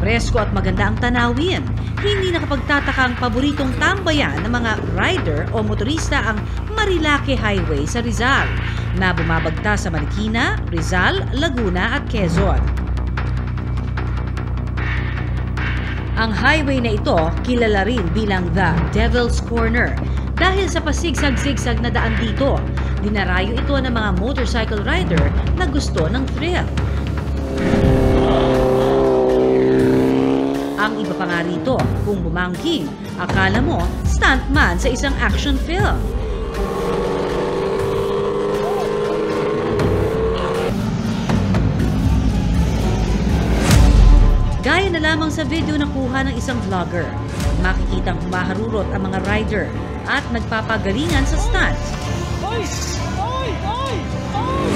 Presko at maganda ang tanawin. Hindi nakapagtataka ang paboritong tambayan ng mga rider o motorista ang Marilake Highway sa Rizal, na bumabagta sa Marikina, Rizal, Laguna at Quezon. Ang highway na ito kilala rin bilang The Devil's Corner dahil sa pasigsag-sigsag na daan dito. Dinarayo ito ng mga motorcycle rider na gusto ng thrill. Ang iba pa nga rito, kung bumangking, akala mo stuntman sa isang action film. Gaya na lamang sa video na kuha ng isang vlogger. Makikitang humaharurot ang mga rider at nagpapagalingan sa stunt. Oy! Oy! Oy! Oy!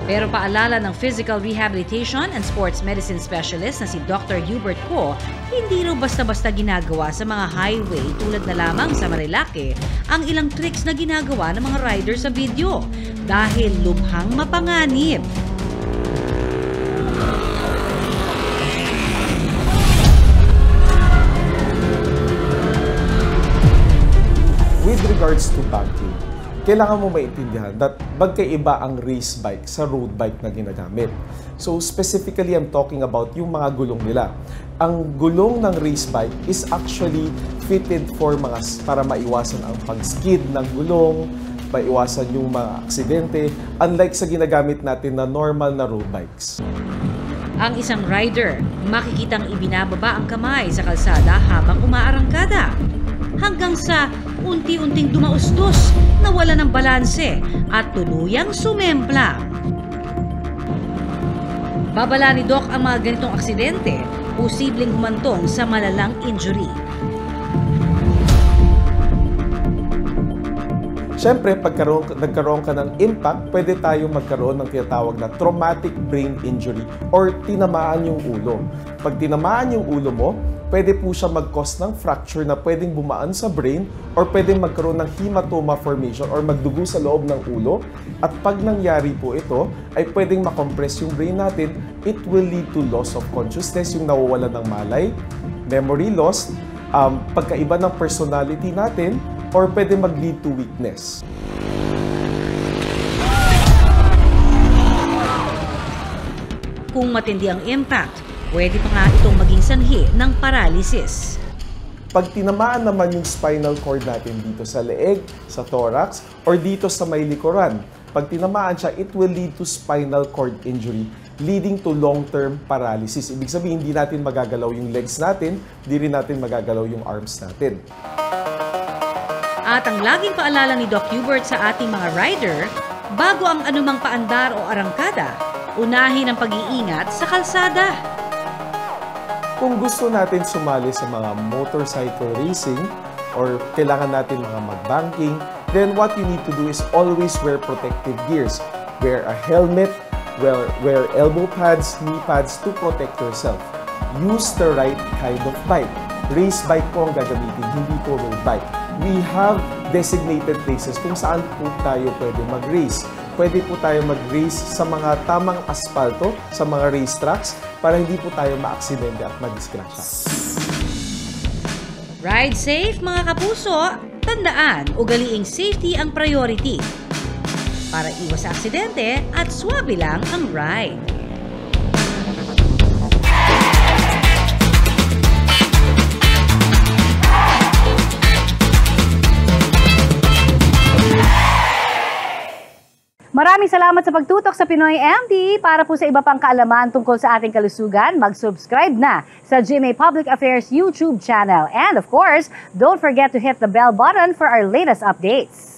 Pero paalala ng Physical Rehabilitation and Sports Medicine Specialist na si Dr. Hubert Ko, hindi raw basta-basta ginagawa sa mga highway tulad na lamang sa Marilake ang ilang tricks na ginagawa ng mga rider sa video dahil lubhang mapanganib. With regards to banking, kailangan mo maintindihan that magkaiba ang race bike sa road bike na ginagamit. So specifically, I'm talking about yung mga gulong nila. Ang gulong ng race bike is actually fitted for para maiwasan ang pag-skid ng gulong, maiwasan yung mga aksidente, unlike sa ginagamit natin na normal na road bikes. Ang isang rider, makikitang ibinababa ang kamay sa kalsada habang umaarangkada, hanggang sa unti-unting dumaustos, nawala ng balanse at tuluyang sumemplang. Babala ni Doc ang mga ganitong aksidente, posibleng humantong sa malalang injury. Siyempre, pag nagkaroon ka ng impact, pwede tayo magkaroon ng tinatawag na traumatic brain injury or tinamaan yung ulo. Pag tinamaan yung ulo mo, pwede po siya mag-cause ng fracture na pwedeng bumaan sa brain or pwedeng magkaroon ng hematoma formation or magdugo sa loob ng ulo. At pag nangyari po ito, ay pwedeng makompress yung brain natin. It will lead to loss of consciousness, yung nawawala ng malay, memory loss, pagkaiba ng personality natin, or pwede mag-lead to weakness. Kung matindi ang impact, pwede pa nga itong maging sanhi ng paralysis. Pag tinamaan naman yung spinal cord natin dito sa leeg, sa thorax, or dito sa may likuran, pag tinamaan siya, it will lead to spinal cord injury, leading to long-term paralysis. Ibig sabihin, hindi natin magagalaw yung legs natin, hindi rin natin magagalaw yung arms natin. At ang laging paalala ni Doc Hubert sa ating mga rider, bago ang anumang paandar o arangkada, unahin ang pag-iingat sa kalsada. Kung gusto natin sumali sa mga motorcycle racing or kailangan natin mga mag-banking, then what you need to do is always wear protective gears. Wear a helmet, wear elbow pads, knee pads to protect yourself. Use the right kind of bike. Race bike po ang gagamitin, hindi po road bike. We have designated places kung saan po tayo pwede mag-race. Pwede po tayo mag-race sa mga tamang asfalto, sa mga racetracks, para hindi po tayo ma-aksidente at ma-disgrasya. Ride safe mga kapuso! Tandaan, ugaliing safety ang priority. Para iwas sa aksidente at swabe lang ang ride. Maraming salamat sa pagtutok sa Pinoy MD. Para po sa iba pang kaalaman tungkol sa ating kalusugan, mag-subscribe na sa GMA Public Affairs YouTube channel. And of course, don't forget to hit the bell button for our latest updates.